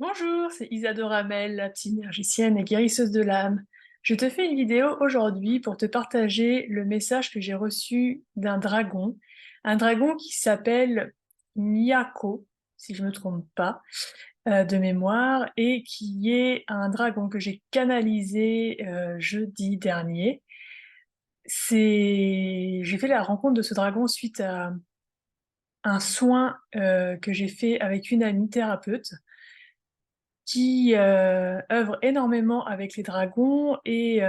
Bonjour, c'est Isadora Amel, la petite énergéticienne et guérisseuse de l'âme. Je te fais une vidéo aujourd'hui pour te partager le message que j'ai reçu d'un dragon. Un dragon qui s'appelle Miyako, si je me trompe pas, de mémoire, et qui est un dragon que j'ai canalisé jeudi dernier. J'ai fait la rencontre de ce dragon suite à un soin que j'ai fait avec une amie thérapeute qui œuvre énormément avec les dragons et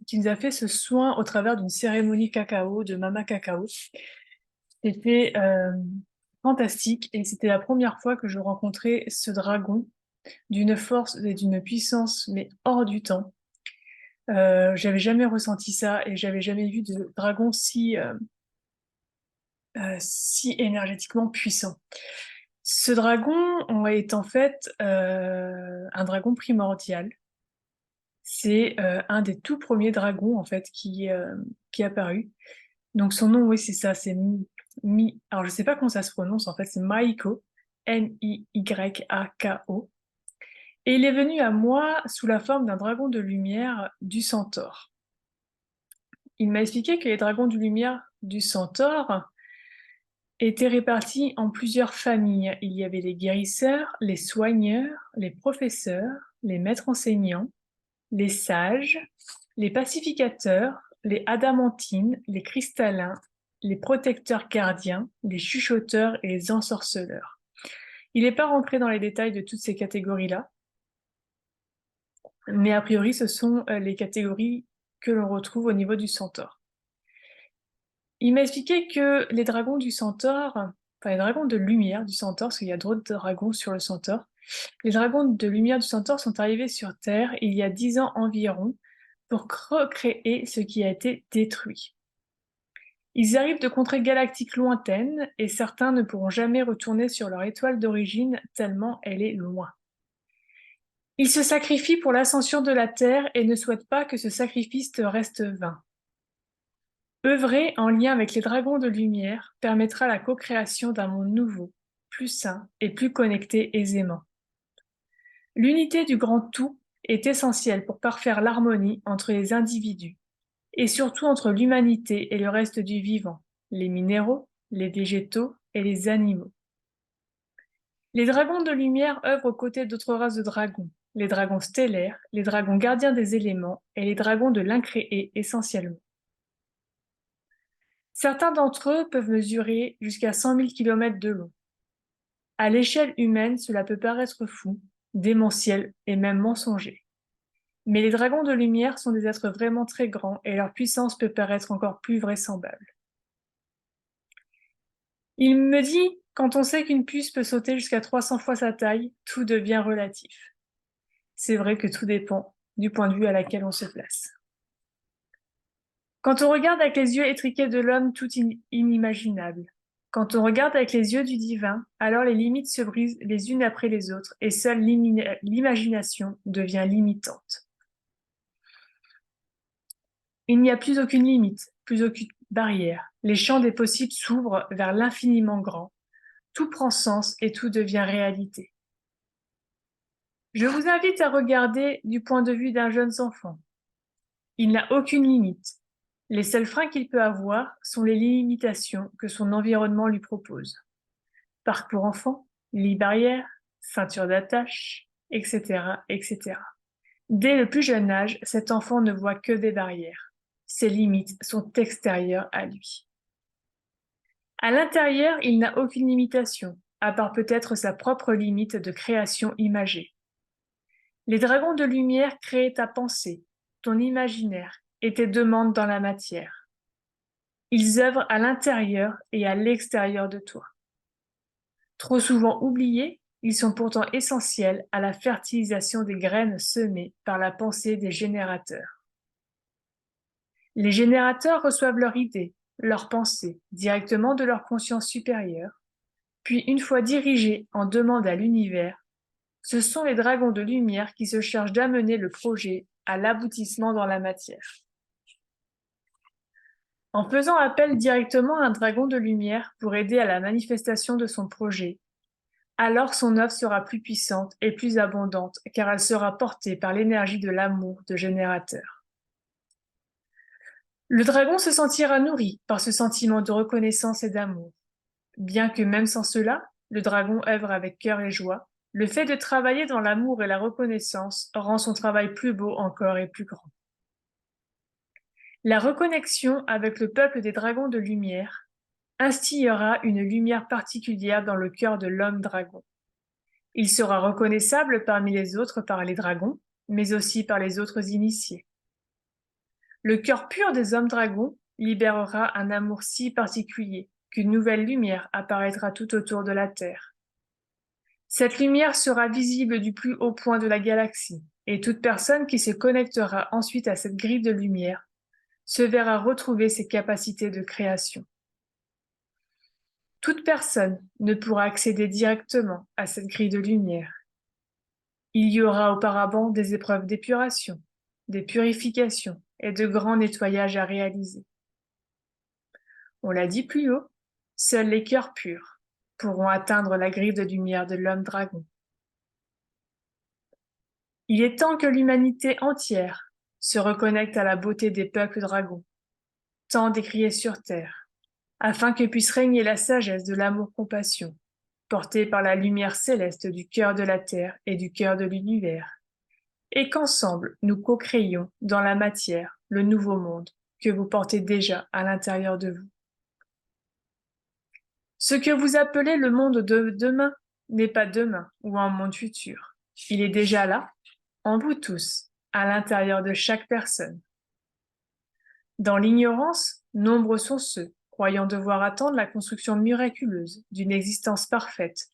qui nous a fait ce soin au travers d'une cérémonie cacao de Mama Cacao. C'était fantastique et c'était la première fois que je rencontrais ce dragon d'une force et d'une puissance mais hors du temps. J'avais jamais ressenti ça et j'avais jamais vu de dragon si énergétiquement puissant. Ce dragon est en fait un dragon primordial. C'est un des tout premiers dragons en fait qui est apparu. Donc son nom, oui, c'est ça, c'est Alors je sais pas comment ça se prononce en fait, c'est Maiko, Miyako. Et il est venu à moi sous la forme d'un dragon de lumière du Centaure. Il m'a expliqué que les dragons de lumière du Centaure étaient répartis en plusieurs familles. Il y avait les guérisseurs, les soigneurs, les professeurs, les maîtres enseignants, les sages, les pacificateurs, les adamantines, les cristallins, les protecteurs gardiens, les chuchoteurs et les ensorceleurs. Il n'est pas rentré dans les détails de toutes ces catégories-là, mais a priori ce sont les catégories que l'on retrouve au niveau du centaure. Il m'a expliqué que les dragons du centaure, enfin les dragons de lumière du centaure, parce qu'il y a d'autres dragons sur le centaure, les dragons de lumière du centaure sont arrivés sur Terre il y a 10 ans environ pour recréer ce qui a été détruit. Ils arrivent de contrées galactiques lointaines et certains ne pourront jamais retourner sur leur étoile d'origine tellement elle est loin. Ils se sacrifient pour l'ascension de la Terre et ne souhaitent pas que ce sacrifice reste vain. Œuvrer en lien avec les dragons de lumière permettra la co-création d'un monde nouveau, plus sain et plus connecté aisément. L'unité du grand tout est essentielle pour parfaire l'harmonie entre les individus et surtout entre l'humanité et le reste du vivant, les minéraux, les végétaux et les animaux. Les dragons de lumière œuvrent aux côtés d'autres races de dragons, les dragons stellaires, les dragons gardiens des éléments et les dragons de l'incréé essentiellement. Certains d'entre eux peuvent mesurer jusqu'à 100 000 km de long. À l'échelle humaine, cela peut paraître fou, démentiel et même mensonger. Mais les dragons de lumière sont des êtres vraiment très grands et leur puissance peut paraître encore plus vraisemblable. Il me dit, quand on sait qu'une puce peut sauter jusqu'à 300 fois sa taille, tout devient relatif. C'est vrai que tout dépend du point de vue à laquelle on se place. Quand on regarde avec les yeux étriqués de l'homme, tout est inimaginable. Quand on regarde avec les yeux du divin, alors les limites se brisent les unes après les autres et seule l'imagination devient limitante. Il n'y a plus aucune limite, plus aucune barrière. Les champs des possibles s'ouvrent vers l'infiniment grand. Tout prend sens et tout devient réalité. Je vous invite à regarder du point de vue d'un jeune enfant. Il n'a aucune limite. Les seuls freins qu'il peut avoir sont les limitations que son environnement lui propose. Parc pour enfants, lit barrière, ceinture d'attache, etc., etc. Dès le plus jeune âge, cet enfant ne voit que des barrières. Ses limites sont extérieures à lui. À l'intérieur, il n'a aucune limitation, à part peut-être sa propre limite de création imagée. Les dragons de lumière créent ta pensée, ton imaginaire et tes demandes dans la matière. Ils œuvrent à l'intérieur et à l'extérieur de toi. Trop souvent oubliés, ils sont pourtant essentiels à la fertilisation des graines semées par la pensée des générateurs. Les générateurs reçoivent leurs idées, leurs pensées, directement de leur conscience supérieure, puis une fois dirigés en demande à l'univers, ce sont les dragons de lumière qui se chargent d'amener le projet à l'aboutissement dans la matière. En faisant appel directement à un dragon de lumière pour aider à la manifestation de son projet, Alors son œuvre sera plus puissante et plus abondante, car elle sera portée par l'énergie de l'amour de générateur. Le dragon se sentira nourri par ce sentiment de reconnaissance et d'amour. Bien que même sans cela, le dragon œuvre avec cœur et joie, le fait de travailler dans l'amour et la reconnaissance rend son travail plus beau encore et plus grand. La reconnexion avec le peuple des dragons de lumière instillera une lumière particulière dans le cœur de l'homme dragon. Il sera reconnaissable parmi les autres par les dragons, mais aussi par les autres initiés. Le cœur pur des hommes dragons libérera un amour si particulier qu'une nouvelle lumière apparaîtra tout autour de la Terre. Cette lumière sera visible du plus haut point de la galaxie, et toute personne qui se connectera ensuite à cette grille de lumière se verra retrouver ses capacités de création. Toute personne ne pourra accéder directement à cette grille de lumière. Il y aura auparavant des épreuves d'épuration, des purifications et de grands nettoyages à réaliser. On l'a dit plus haut, seuls les cœurs purs pourront atteindre la grille de lumière de l'homme dragon. Il est temps que l'humanité entière se reconnecte à la beauté des peuples dragons, tant décriés sur Terre, afin que puisse régner la sagesse de l'amour-compassion, portée par la lumière céleste du cœur de la Terre et du cœur de l'univers, et qu'ensemble nous co-créions dans la matière le nouveau monde que vous portez déjà à l'intérieur de vous. Ce que vous appelez le monde de demain n'est pas demain ou un monde futur. Il est déjà là, en vous tous, à l'intérieur de chaque personne. Dans l'ignorance, nombreux sont ceux, croyant devoir attendre la construction miraculeuse d'une existence parfaite,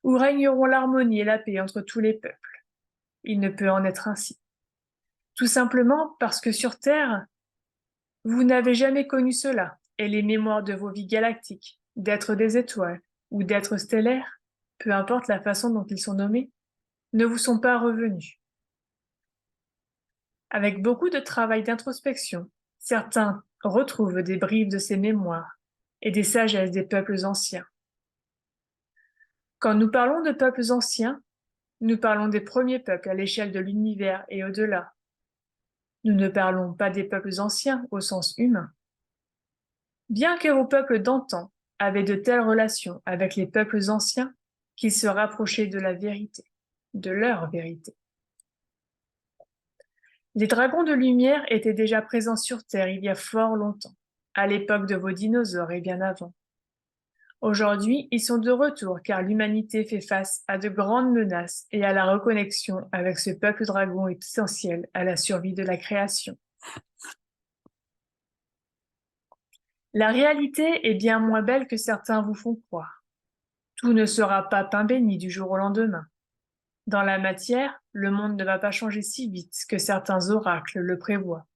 où régneront l'harmonie et la paix entre tous les peuples. Il ne peut en être ainsi. Tout simplement parce que sur Terre, vous n'avez jamais connu cela, et les mémoires de vos vies galactiques, d'êtres des étoiles ou d'êtres stellaires, peu importe la façon dont ils sont nommés, ne vous sont pas revenus. Avec beaucoup de travail d'introspection, certains retrouvent des bribes de ces mémoires et des sagesses des peuples anciens. Quand nous parlons de peuples anciens, nous parlons des premiers peuples à l'échelle de l'univers et au-delà. Nous ne parlons pas des peuples anciens au sens humain. Bien que vos peuples d'antan avaient de telles relations avec les peuples anciens qu'ils se rapprochaient de la vérité, de leur vérité. Les dragons de lumière étaient déjà présents sur Terre il y a fort longtemps, à l'époque de vos dinosaures et bien avant. Aujourd'hui, ils sont de retour car l'humanité fait face à de grandes menaces et à la reconnexion avec ce peuple dragon est essentiel à la survie de la création. La réalité est bien moins belle que certains vous font croire. Tout ne sera pas pain béni du jour au lendemain. Dans la matière, le monde ne va pas changer si vite que certains oracles le prévoient.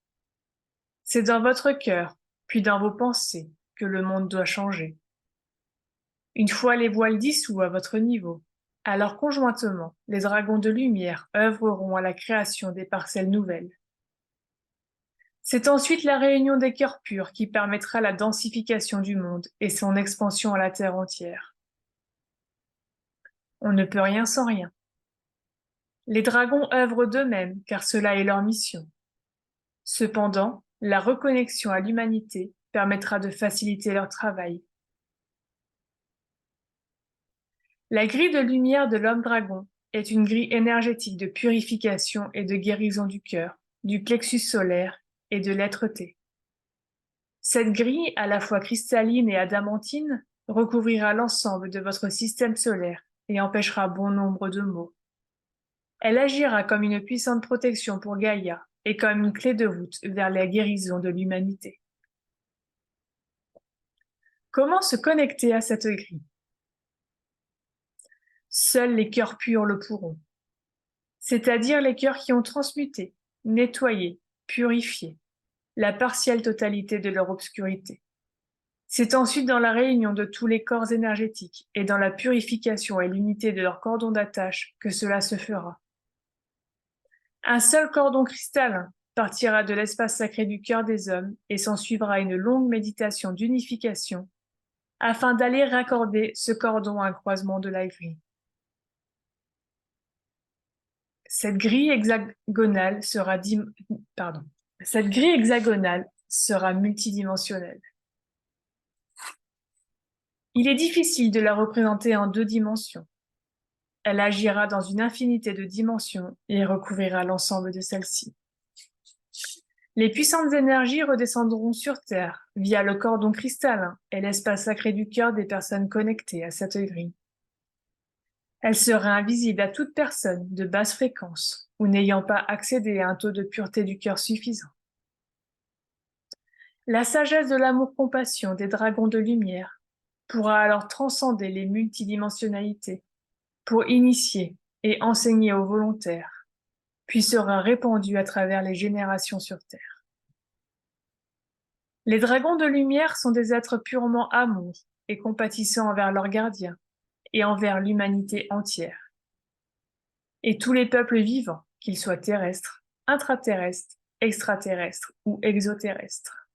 C'est dans votre cœur, puis dans vos pensées, que le monde doit changer. Une fois les voiles dissous à votre niveau, alors conjointement, les dragons de lumière œuvreront à la création des parcelles nouvelles. C'est ensuite la réunion des cœurs purs qui permettra la densification du monde et son expansion à la terre entière. On ne peut rien sans rien. Les dragons œuvrent d'eux-mêmes car cela est leur mission. Cependant, la reconnexion à l'humanité permettra de faciliter leur travail. La grille de lumière de l'homme dragon est une grille énergétique de purification et de guérison du cœur, du plexus solaire et de l'être-té. Cette grille, à la fois cristalline et adamantine, recouvrira l'ensemble de votre système solaire et empêchera bon nombre de maux. Elle agira comme une puissante protection pour Gaïa et comme une clé de voûte vers la guérison de l'humanité. Comment se connecter à cette grille? Seuls les cœurs purs le pourront, c'est-à-dire les cœurs qui ont transmuté, nettoyé, purifié la partielle totalité de leur obscurité. C'est ensuite dans la réunion de tous les corps énergétiques et dans la purification et l'unité de leur cordon d'attache que cela se fera. Un seul cordon cristallin partira de l'espace sacré du cœur des hommes et s'ensuivra une longue méditation d'unification afin d'aller raccorder ce cordon à un croisement de la grille. Cette grille hexagonale sera Cette grille hexagonale sera multidimensionnelle. Il est difficile de la représenter en 2 dimensions. Elle agira dans une infinité de dimensions et recouvrira l'ensemble de celles-ci. Les puissantes énergies redescendront sur Terre via le cordon cristallin et l'espace sacré du cœur des personnes connectées à cette grille. Elle sera invisible à toute personne de basse fréquence ou n'ayant pas accédé à un taux de pureté du cœur suffisant. La sagesse de l'amour-compassion des dragons de lumière pourra alors transcender les multidimensionnalités pour initier et enseigner aux volontaires, puis sera répandue à travers les générations sur Terre. Les dragons de lumière sont des êtres purement amour et compatissants envers leurs gardiens et envers l'humanité entière. Et tous les peuples vivants, qu'ils soient terrestres, intraterrestres, extraterrestres ou exoterrestres.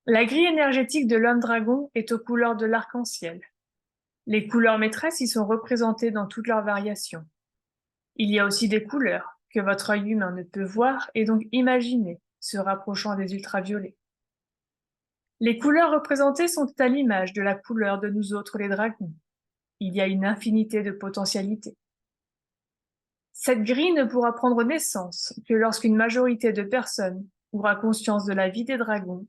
La grille énergétique de l'homme-dragon est aux couleurs de l'arc-en-ciel. Les couleurs maîtresses y sont représentées dans toutes leurs variations. Il y a aussi des couleurs que votre œil humain ne peut voir et donc imaginer, se rapprochant des ultraviolets. Les couleurs représentées sont à l'image de la couleur de nous autres les dragons. Il y a une infinité de potentialités. Cette grille ne pourra prendre naissance que lorsqu'une majorité de personnes aura conscience de la vie des dragons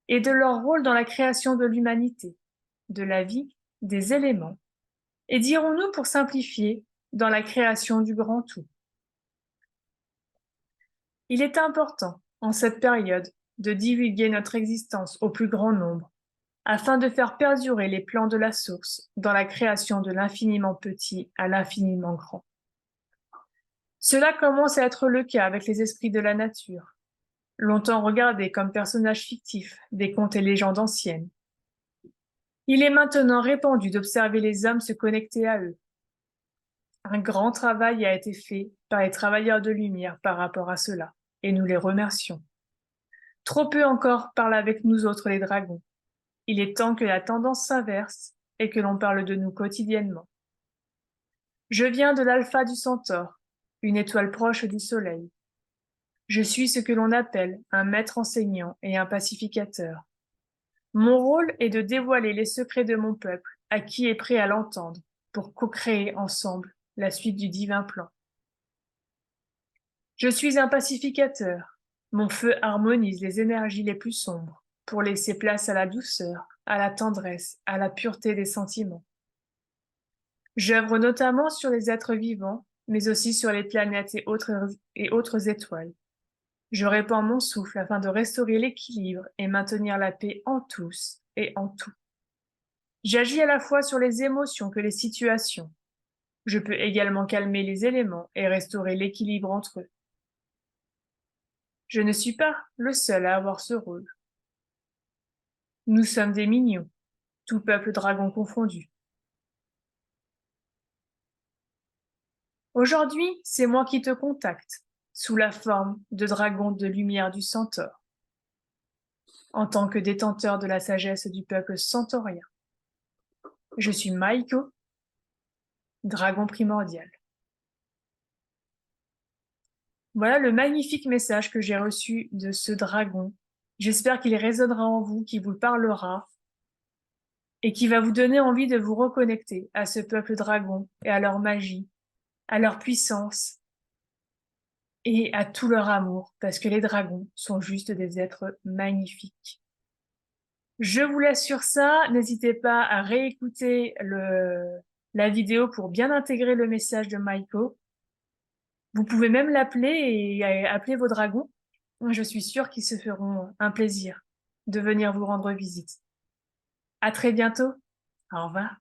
et de leur rôle dans la création de l'humanité, de la vie, des éléments, et dirons-nous pour simplifier, dans la création du grand tout. Il est important, en cette période, de divulguer notre existence au plus grand nombre, afin de faire perdurer les plans de la source dans la création de l'infiniment petit à l'infiniment grand. Cela commence à être le cas avec les esprits de la nature, longtemps regardés comme personnages fictifs des contes et légendes anciennes. Il est maintenant répandu d'observer les hommes se connecter à eux. Un grand travail a été fait par les travailleurs de lumière par rapport à cela, et nous les remercions. Trop peu encore parlent avec nous autres les dragons. Il est temps que la tendance s'inverse et que l'on parle de nous quotidiennement. Je viens de l'alpha du centaure, une étoile proche du soleil. Je suis ce que l'on appelle un maître enseignant et un pacificateur. Mon rôle est de dévoiler les secrets de mon peuple à qui est prêt à l'entendre pour co-créer ensemble la suite du divin plan. Je suis un pacificateur. Mon feu harmonise les énergies les plus sombres pour laisser place à la douceur, à la tendresse, à la pureté des sentiments. J'œuvre notamment sur les êtres vivants, mais aussi sur les planètes et autres étoiles. Je répands mon souffle afin de restaurer l'équilibre et maintenir la paix en tous et en tout. J'agis à la fois sur les émotions que les situations. Je peux également calmer les éléments et restaurer l'équilibre entre eux. Je ne suis pas le seul à avoir ce rôle. Nous sommes des mignons, tout peuple dragon confondu. Aujourd'hui, c'est moi qui te contacte, sous la forme de dragon de lumière du centaure, en tant que détenteur de la sagesse du peuple centaurien. Je suis Maiko, dragon primordial. Voilà le magnifique message que j'ai reçu de ce dragon. J'espère qu'il résonnera en vous, qu'il vous parlera et qui va vous donner envie de vous reconnecter à ce peuple dragon et à leur magie, à leur puissance et à tout leur amour, parce que les dragons sont juste des êtres magnifiques. Je vous laisse sur ça. N'hésitez pas à réécouter la vidéo pour bien intégrer le message de Maiko. Vous pouvez même l'appeler et appeler vos dragons. Je suis sûre qu'ils se feront un plaisir de venir vous rendre visite. À très bientôt. Au revoir.